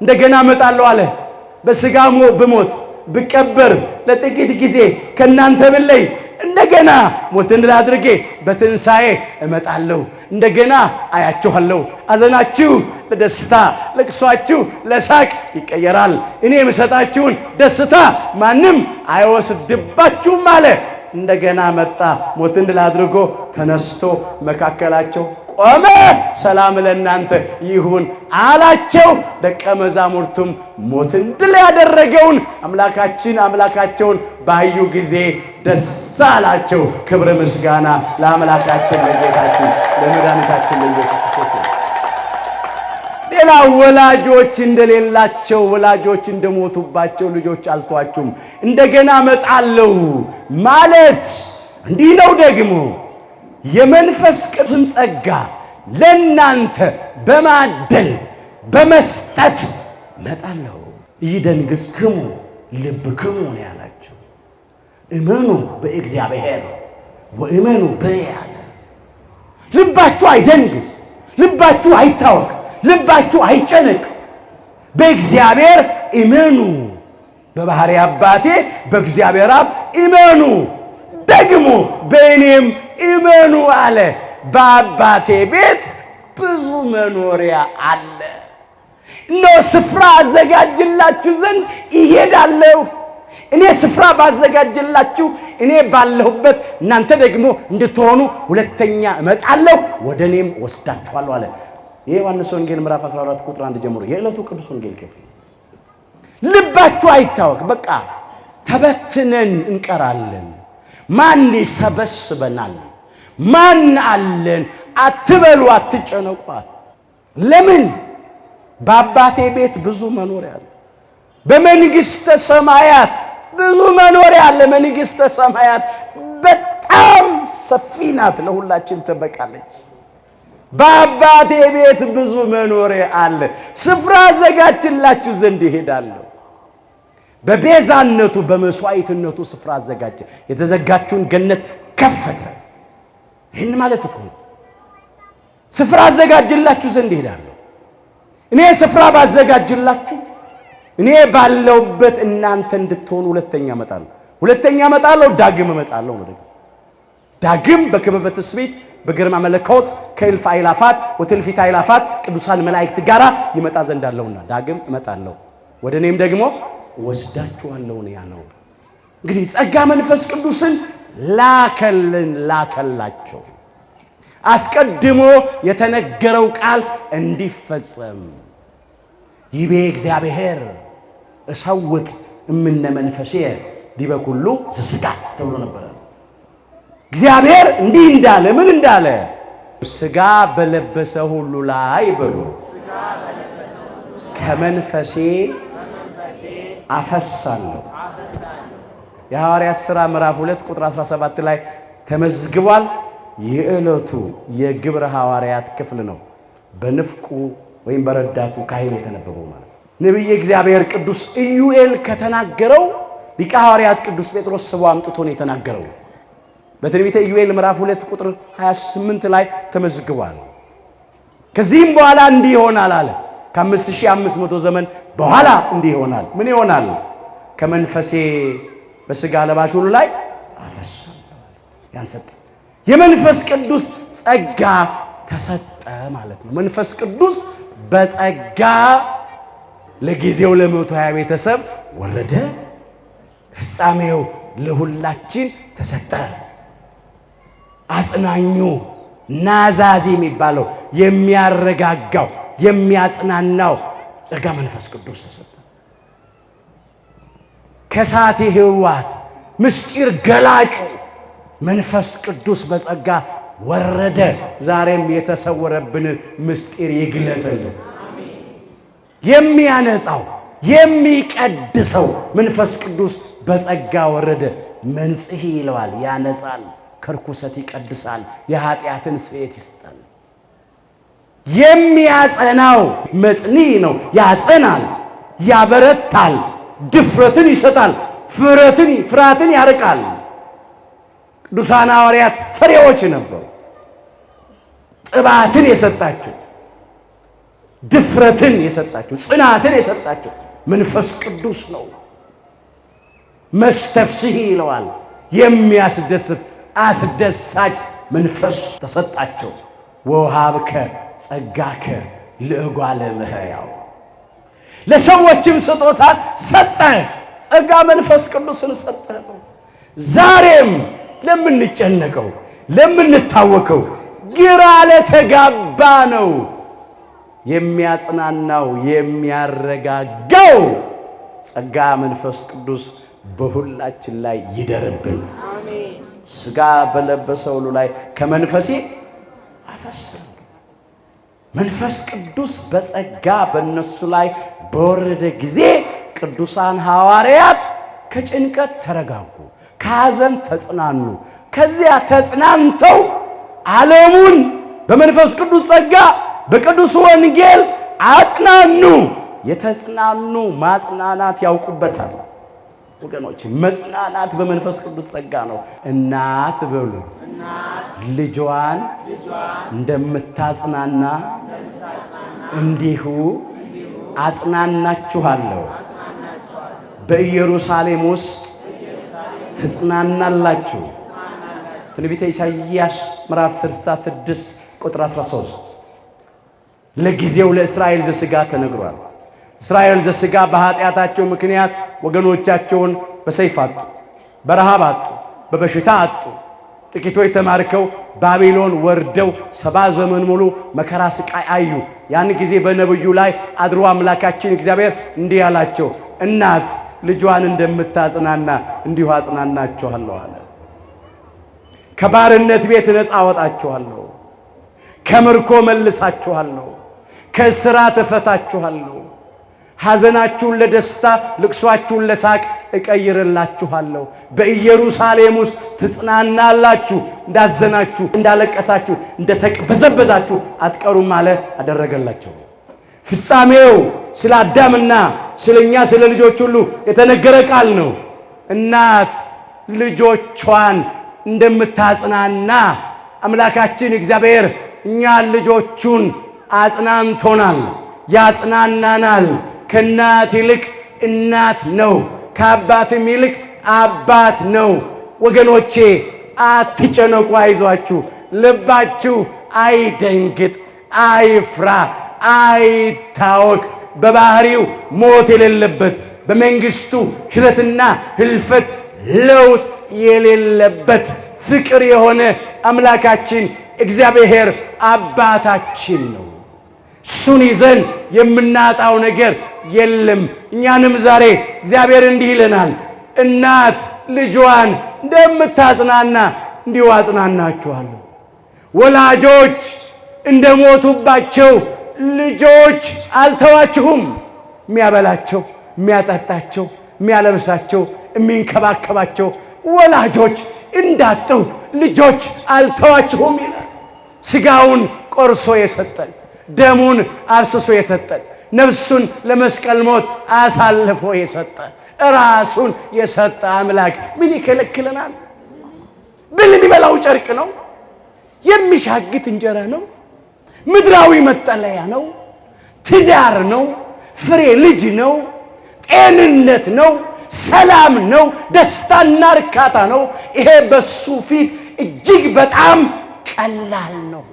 [SPEAKER 1] እንደገና እመጣለሁ አለ። በሥጋ ብሞት ብቀበር ለጥቂት ጊዜ ከእናንተ ብለይ እንደገና ሞትን ድል አድርጌ በትንሣኤ እመጣለሁ። እንደገና አያችኋለሁ። አዘናችሁ ለደስታ ለቅሷችሁ ለሳቅ ይቀየራል። እኔ የምሰጣችሁን ደስታ ማንም አይወስድባችሁም አለ። እንደገና መጣ። ሞትን ድል አድርጎ ተነስቶ መካከላቸው ቆመ። ሰላም ለእናንተ ይሁን አላቸው። ደቀ መዛሙርቱም ሞትን ድል ያደረገውን አምላካቸውን ባዩ ጊዜ ደስ አላቸው። ክብር ምስጋና ለአምላካችን ለጌታችን ለመድኃኒታችን ለኢየሱስ ክርስቶስ። ሌላ ወላጆች እንደሌላቸው ወላጆች እንደሞቱባቸው ልጆች አልተዋችሁም። እንደገና እመጣለሁ ማለት እንዲህ ነው። ደግሞ የመንፈስ ቅዱስን ጸጋ ለእናንተ በማደል በመስጠት እመጣለሁ። ይደንግጽክሙ ልብክሙ ነው ያላቸው። እመኑ በእግዚአብሔር ወእመኑ በየ አለ። ልባችሁ አይደንግጽ፣ ልባችሁ አይታወቅ፣ ልባችሁ አይጨነቅ። በእግዚአብሔር እመኑ፣ በባሕርይ አባቴ በእግዚአብሔር አብ እመኑ፣ ደግሞ በእኔም እመኑ አለ። በአባቴ ቤት ብዙ መኖሪያ አለ። እነሆ ስፍራ አዘጋጅላችሁ ዘንድ እሄዳለሁ። እኔ ስፍራ ባዘጋጅላችሁ እኔ ባለሁበት እናንተ ደግሞ እንድትሆኑ ሁለተኛ እመጣለሁ፣ ወደ እኔም ወስዳችኋለሁ አለ። የዮሐንስ ወንጌል ምዕራፍ 14 ቁጥር 1 ጀምሮ የዕለቱ ቅዱስ ወንጌል ክፍል። ልባችሁ አይታወክ። በቃ ተበትነን እንቀራለን። ማን ይሰበስበናል? ማን አለን? አትበሉ፣ አትጨነቋል። ለምን? በአባቴ ቤት ብዙ መኖሪያ አለ። በመንግሥተ ሰማያት ብዙ መኖሪያ አለ። መንግሥተ ሰማያት በጣም ሰፊ ናት፣ ለሁላችን ትበቃለች። በአባቴ ቤት ብዙ መኖሪያ አለ። ስፍራ አዘጋጅላችሁ ዘንድ እሄዳለሁ። በቤዛነቱ በመስዋዕትነቱ ስፍራ አዘጋጀ። የተዘጋችውን ገነት ከፈተ። ይህን ማለት እኮ ነው። ስፍራ አዘጋጅላችሁ ዘንድ እሄዳለሁ። እኔ ስፍራ ባዘጋጅላችሁ እኔ ባለውበት እናንተ እንድትሆኑ ሁለተኛ እመጣለሁ። ዳግም እመጣለሁ ነው። ዳግም በክብር በትስብእት በግርማ መለኮት ከእልፍ አእላፋት ወትእልፊተ አእላፋት ቅዱሳን መላእክት ጋር ይመጣ ዘንድ አለውና ዳግም እመጣለሁ፣ ወደ እኔም ደግሞ ወስዳችኋለሁ ነው ያለው። እንግዲህ ጸጋ መንፈስ ቅዱስን ላከላቸው አስቀድሞ የተነገረው ቃል እንዲፈጸም ይቤ እግዚአብሔር እሰውጥ እምነ መንፈሴ ዲበ ኩሉ ዘሥጋ ተብሎ ነበር። እግዚአብሔር እንዲህ እንዳለ ምን እንዳለ? ሥጋ በለበሰ ሁሉ ላይ በሉ ከመንፈሴ አፈሳለሁ። የሐዋርያት ሥራ ምዕራፍ 2 ቁጥር 17 ላይ ተመዝግቧል። የዕለቱ የግብረ ሐዋርያት ክፍል ነው። በንፍቁ ወይም በረዳቱ ካህን የተነበበው ማለት ነው። ነቢየ እግዚአብሔር ቅዱስ ኢዩኤል ከተናገረው ሊቀ ሐዋርያት ቅዱስ ጴጥሮስ ስቦ አምጥቶ ነው የተናገረው። በትንቢተ ኢዩኤል ምዕራፍ 2 ቁጥር 28 ላይ ተመዝግቧል። ከዚህም በኋላ እንዲህ ይሆናል አለ። ከ5500 ዘመን በኋላ እንዲህ ይሆናል። ምን ይሆናል? ከመንፈሴ በሥጋ ለባሽ ሁሉ ላይ አፈሳለሁ። ያን ሰጠ። የመንፈስ ቅዱስ ጸጋ ተሰጠ ማለት ነው። መንፈስ ቅዱስ በጸጋ ለጊዜው ለ120 ቤተሰብ ወረደ። ፍጻሜው ለሁላችን ተሰጠ። አጽናኙ ናዛዚ የሚባለው የሚያረጋጋው የሚያጽናናው ጸጋ መንፈስ ቅዱስ ተሰጠ። ከሳቴ ሕይወት ምስጢር ገላጩ መንፈስ ቅዱስ በጸጋ ወረደ። ዛሬም የተሰወረብን ምስጢር ይግለጥልን። የሚያነጻው የሚቀድሰው መንፈስ ቅዱስ በጸጋ ወረደ። መንጽሔ ይለዋል፣ ያነጻል፣ ከርኩሰት ይቀድሳል፣ የኃጢአትን ስርየት ይሰጣል። የሚያጸናው መጽንዕ ነው። ያጸናል፣ ያበረታል፣ ድፍረትን ይሰጣል፣ ፍርሃትን ያርቃል። ቅዱሳን ሐዋርያት ፍሬዎች ነበሩ። ጥባትን የሰጣቸው፣ ድፍረትን የሰጣቸው፣ ጽናትን የሰጣቸው መንፈስ ቅዱስ ነው። መስተፍስሕ ይለዋል፣ የሚያስደስት አስደሳች መንፈስ ተሰጣቸው። ወውሃብከ ጸጋከ ለእጓለ እመሕያው ለሰዎችም ስጦታ ሰጠ። ጸጋ መንፈስ ቅዱስን ሰጠ። ዛሬም ለምንጨነቀው፣ ለምንታወከው፣ ግራ ለተጋባ ነው የሚያጽናናው የሚያረጋጋው ጸጋ መንፈስ ቅዱስ በሁላችን ላይ ይደርብን። አሜን። ሥጋ በለበሰው ሁሉ ላይ ከመንፈሴ አፈስሳለሁ። መንፈስ ቅዱስ በጸጋ በእነሱ ላይ በወረደ ጊዜ ቅዱሳን ሐዋርያት ከጭንቀት ተረጋጉ፣ ከሐዘን ተጽናኑ። ከዚያ ተጽናንተው ዓለሙን በመንፈስ ቅዱስ ጸጋ በቅዱስ ወንጌል አጽናኑ። የተጽናኑ ማጽናናት ያውቁበታል። ወገኖች መጽናናት በመንፈስ ቅዱስ ጸጋ ነው። እናት በሉ ልጇን እንደምታጽናና እንዲሁ አጽናናችኋለሁ። በኢየሩሳሌም ውስጥ ትጽናናላችሁ። ትንቢተ ኢሳይያስ ምዕራፍ 66 ቁጥር 13። ለጊዜው ለእስራኤል ዘሥጋ ተነግሯል። እስራኤል ዘሥጋ በኃጢአታቸው ምክንያት ወገኖቻቸውን በሰይፍ አጡ፣ በረሃብ አጡ፣ በበሽታ አጡ። ጥቂቶች ተማርከው ባቢሎን ወርደው 70 ዘመን ሙሉ መከራ ስቃይ አዩ። ያን ጊዜ በነብዩ ላይ አድሮ አምላካችን እግዚአብሔር እንዲህ አላቸው፣ እናት ልጇን እንደምታጽናና እንዲሁ አጽናናችኋለሁ አለ። ከባርነት ቤት ነፃ አወጣችኋለሁ፣ ከምርኮ መልሳችኋለሁ፣ ከእስራት እፈታችኋለሁ። ሐዘናችሁን ለደስታ ልቅሷችሁን ለሳቅ እቀይርላችኋለሁ። በኢየሩሳሌም ውስጥ ትጽናናላችሁ። እንዳዘናችሁ፣ እንዳለቀሳችሁ፣ እንደተቅበዘበዛችሁ አትቀሩም አለ፣ አደረገላቸው። ፍጻሜው ስለ አዳምና ስለኛ ስለ ልጆች ሁሉ የተነገረ ቃል ነው። እናት ልጆቿን እንደምታጽናና አምላካችን እግዚአብሔር እኛን ልጆቹን አጽናንቶናል፣ ያጽናናናል። ከእናት ይልቅ እናት ነው፣ ከአባትም ይልቅ አባት ነው። ወገኖቼ አትጨነቁ፣ አይዟችሁ፣ ልባችሁ አይደንግጥ፣ አይፍራ፣ አይታወክ። በባህሪው ሞት የሌለበት በመንግስቱ ሽረትና ህልፈት ለውጥ የሌለበት ፍቅር የሆነ አምላካችን እግዚአብሔር አባታችን ነው። እሱን ይዘን የምናጣው ነገር የለም። እኛንም ዛሬ እግዚአብሔር እንዲህ ይለናል፣ እናት ልጇን እንደምታጽናና እንዲሁ አጽናናችኋለሁ። ወላጆች እንደሞቱባቸው ልጆች አልተዋችሁም። የሚያበላቸው፣ የሚያጠጣቸው፣ የሚያለብሳቸው፣ የሚንከባከባቸው ወላጆች እንዳጡ ልጆች አልተዋችሁም ይላል። ሥጋውን ቆርሶ የሰጠን፣ ደሙን አፍስሶ የሰጠን፣ ነፍሱን ለመስቀል ሞት አሳልፎ የሰጠ፣ ራሱን የሰጠ አምላክ ምን ይከለክለናል? ብል የሚበላው ጨርቅ ነው፣ የሚሻግት እንጀራ ነው፣ ምድራዊ መጠለያ ነው፣ ትዳር ነው፣ ፍሬ ልጅ ነው፣ ጤንነት ነው፣ ሰላም ነው፣ ደስታና እርካታ ነው። ይሄ በሱ ፊት እጅግ በጣም ቀላል ነው።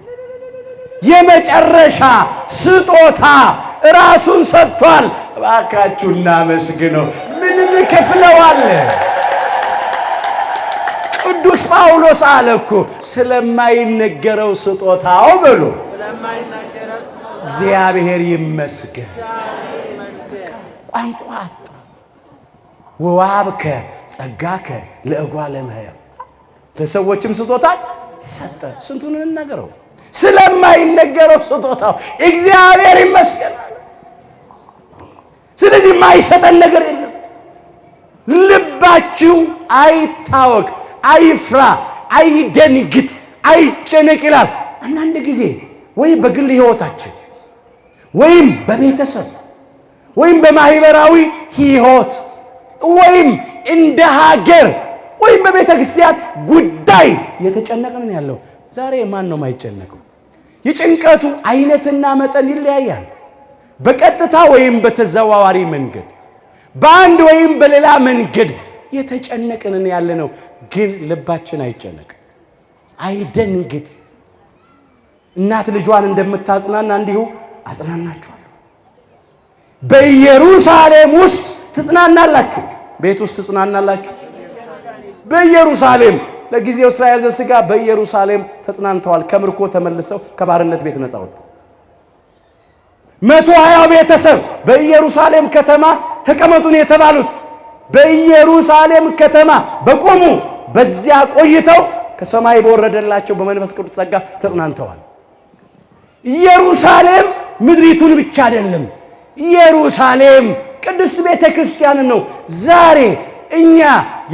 [SPEAKER 1] የመጨረሻ ስጦታ ራሱን ሰጥቷል። እባካችሁ እናመስግነው። ምን ከፍለዋል? ቅዱስ ጳውሎስ አለ እኮ ስለማይነገረው ስጦታው ብሎ እግዚአብሔር ይመስገን። ቋንቋ አጣ። ወዋብከ ጸጋከ ለእጓለ እመሕያው ለሰዎችም ስጦታ ሰጠ። ስንቱን እንነገረው? ስለማይነገረው ስጦታው እግዚአብሔር ይመስገን። ስለዚህ የማይሰጠን ነገር የለም። ልባችሁ አይታወክ፣ አይፍራ፣ አይደንግጥ፣ አይጨነቅ ይላል። አንዳንድ ጊዜ ወይ በግል ሕይወታችን ወይም በቤተሰብ ወይም በማህበራዊ ሕይወት ወይም እንደ ሀገር ወይም በቤተ ክርስቲያን ጉዳይ የተጨነቅን ያለው። ዛሬ ማን ነው የማይጨነቀው? የጭንቀቱ አይነትና መጠን ይለያያል። በቀጥታ ወይም በተዘዋዋሪ መንገድ፣ በአንድ ወይም በሌላ መንገድ የተጨነቅን ያለ ነው። ግን ልባችን አይጨነቅ፣ አይደንግጥ። እናት ልጇን እንደምታጽናና እንዲሁ አጽናናችኋለሁ። በኢየሩሳሌም ውስጥ ትጽናናላችሁ። ቤት ውስጥ ትጽናናላችሁ። በኢየሩሳሌም ለጊዜው እስራኤል ዘሥጋ በኢየሩሳሌም ተጽናንተዋል። ከምርኮ ተመልሰው ከባርነት ቤት ነፃ ወጡ። 120 ቤተሰብ በኢየሩሳሌም ከተማ ተቀመጡን የተባሉት በኢየሩሳሌም ከተማ በቆሙ በዚያ ቆይተው ከሰማይ በወረደላቸው በመንፈስ ቅዱስ ጸጋ ተጽናንተዋል። ኢየሩሳሌም ምድሪቱን ብቻ አይደለም፣ ኢየሩሳሌም ቅዱስ ቤተ ክርስቲያን ነው። ዛሬ እኛ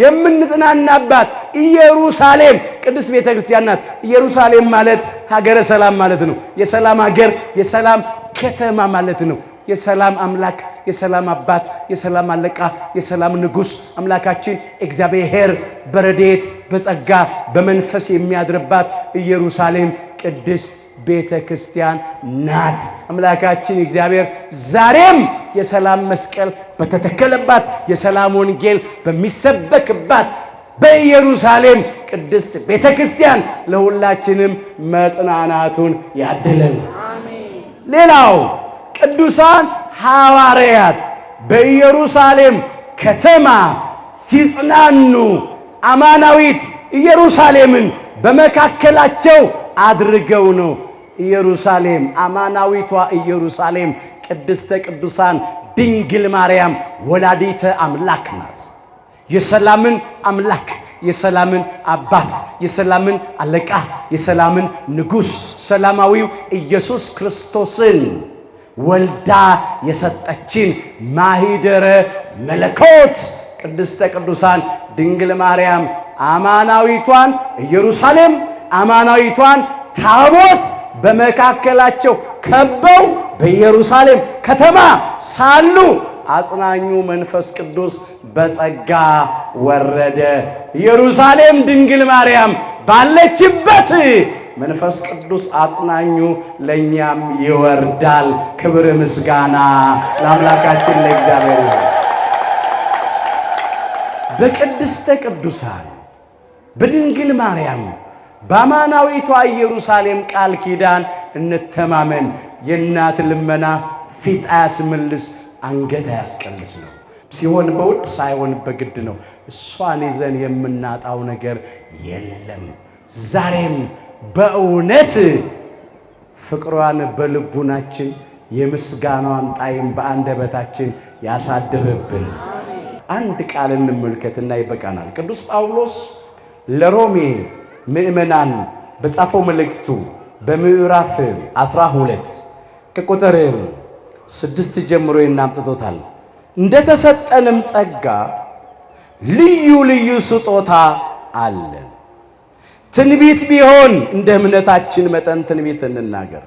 [SPEAKER 1] የምንጽናናባት ኢየሩሳሌም ቅዱስ ቤተ ክርስቲያን ናት። ኢየሩሳሌም ማለት ሀገረ ሰላም ማለት ነው። የሰላም ሀገር፣ የሰላም ከተማ ማለት ነው። የሰላም አምላክ፣ የሰላም አባት፣ የሰላም አለቃ፣ የሰላም ንጉሥ አምላካችን እግዚአብሔር በረድኤት በጸጋ በመንፈስ የሚያድርባት ኢየሩሳሌም ቅድስት ቤተ ክርስቲያን ናት። አምላካችን እግዚአብሔር ዛሬም የሰላም መስቀል በተተከለባት የሰላም ወንጌል በሚሰበክባት በኢየሩሳሌም ቅድስት ቤተ ክርስቲያን ለሁላችንም መጽናናቱን ያድለን። ሌላው ቅዱሳን ሐዋርያት በኢየሩሳሌም ከተማ ሲጽናኑ አማናዊት ኢየሩሳሌምን በመካከላቸው አድርገው ነው። ኢየሩሳሌም አማናዊቷ ኢየሩሳሌም ቅድስተ ቅዱሳን ድንግል ማርያም ወላዲተ አምላክ ናት። የሰላምን አምላክ፣ የሰላምን አባት፣ የሰላምን አለቃ፣ የሰላምን ንጉሥ ሰላማዊው ኢየሱስ ክርስቶስን ወልዳ የሰጠችን ማሂደረ መለኮት ቅድስተ ቅዱሳን ድንግል ማርያም አማናዊቷን ኢየሩሳሌም አማናዊቷን ታቦት በመካከላቸው ከበው በኢየሩሳሌም ከተማ ሳሉ አጽናኙ መንፈስ ቅዱስ በጸጋ ወረደ። ኢየሩሳሌም ድንግል ማርያም ባለችበት መንፈስ ቅዱስ አጽናኙ ለኛም ይወርዳል። ክብር ምስጋና ለአምላካችን ለእግዚአብሔር ይሁን። በቅድስተ ቅዱሳን በድንግል ማርያም በአማናዊቷ ኢየሩሳሌም ቃል ኪዳን እንተማመን። የእናት ልመና ፊት አያስመልስ አንገት አያስቀልስ ነው። ሲሆን በውድ ሳይሆን በግድ ነው። እሷን ይዘን የምናጣው ነገር የለም። ዛሬም በእውነት ፍቅሯን በልቡናችን የምስጋናዋን ጣዕም በአንደበታችን ያሳድርብን። አንድ ቃል እንመልከትና ይበቃናል። ቅዱስ ጳውሎስ ለሮሜ ምእመናን በጻፈው መልእክቱ በምዕራፍ 12 ከቁጥር 6 ጀምሮ እናምጥቶታል። እንደተሰጠንም ጸጋ ልዩ ልዩ ስጦታ አለ። ትንቢት ቢሆን እንደ እምነታችን መጠን ትንቢት እንናገር፣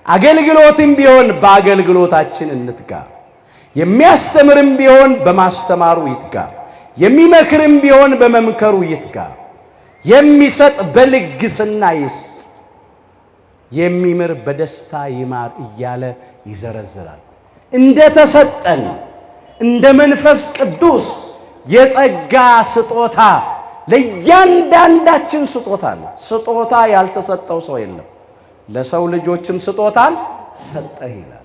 [SPEAKER 1] አገልግሎትም ቢሆን በአገልግሎታችን እንትጋ፣ የሚያስተምርም ቢሆን በማስተማሩ ይትጋ፣ የሚመክርም ቢሆን በመምከሩ ይትጋ፣ የሚሰጥ በልግስና ይስጥ፣ የሚምር በደስታ ይማር እያለ ይዘረዝራል። እንደተሰጠን እንደ መንፈስ ቅዱስ የጸጋ ስጦታ ለእያንዳንዳችን ስጦታ አለ። ስጦታ ያልተሰጠው ሰው የለም። ለሰው ልጆችም ስጦታን ሰጠ ይላል።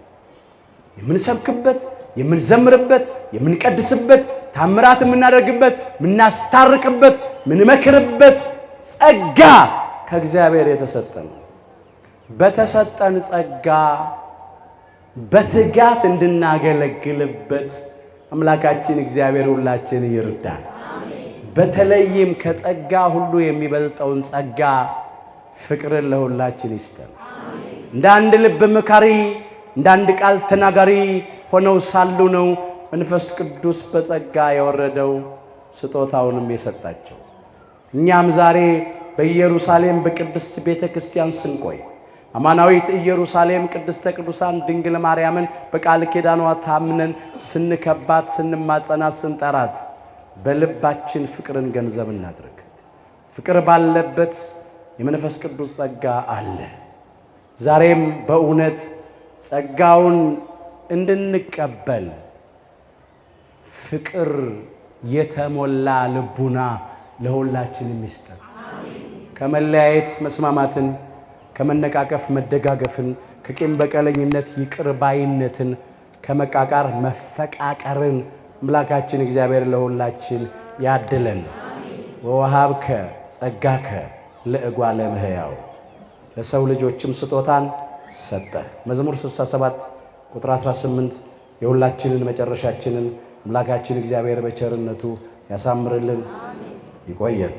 [SPEAKER 1] የምንሰብክበት፣ የምንዘምርበት፣ የምንቀድስበት፣ ታምራት የምናደርግበት፣ የምናስታርቅበት፣ የምንመክርበት ጸጋ ከእግዚአብሔር የተሰጠ ነው። በተሰጠን ጸጋ በትጋት እንድናገለግልበት አምላካችን እግዚአብሔር ሁላችን ይርዳን። በተለይም ከጸጋ ሁሉ የሚበልጠውን ጸጋ ፍቅርን ለሁላችን ይስጠን። እንደ አንድ ልብ መካሪ፣ እንደ አንድ ቃል ተናጋሪ ሆነው ሳሉ ነው መንፈስ ቅዱስ በጸጋ የወረደው። ስጦታውንም የሰጣቸው። እኛም ዛሬ በኢየሩሳሌም በቅድስት ቤተ ክርስቲያን ስንቆይ አማናዊት ኢየሩሳሌም ቅድስተ ቅዱሳን ድንግል ማርያምን በቃል ኪዳኗ ታምነን ስንከባት፣ ስንማጸናት፣ ስንጠራት በልባችን ፍቅርን ገንዘብ እናድርግ። ፍቅር ባለበት የመንፈስ ቅዱስ ጸጋ አለ። ዛሬም በእውነት ጸጋውን እንድንቀበል ፍቅር የተሞላ ልቡና ለሁላችንም ይስጠን። ከመለያየት መስማማትን፣ ከመነቃቀፍ መደጋገፍን፣ ከቂም በቀለኝነት ይቅር ባይነትን፣ ከመቃቃር መፈቃቀርን አምላካችን እግዚአብሔር ለሁላችን ያድለን። ወወሃብከ ጸጋከ ለእጓለ እመሕያው ለሰው ልጆችም ስጦታን ሰጠ። መዝሙር 67 ቁጥር 18 የሁላችንን መጨረሻችንን አምላካችን እግዚአብሔር በቸርነቱ ያሳምርልን። ይቆየን።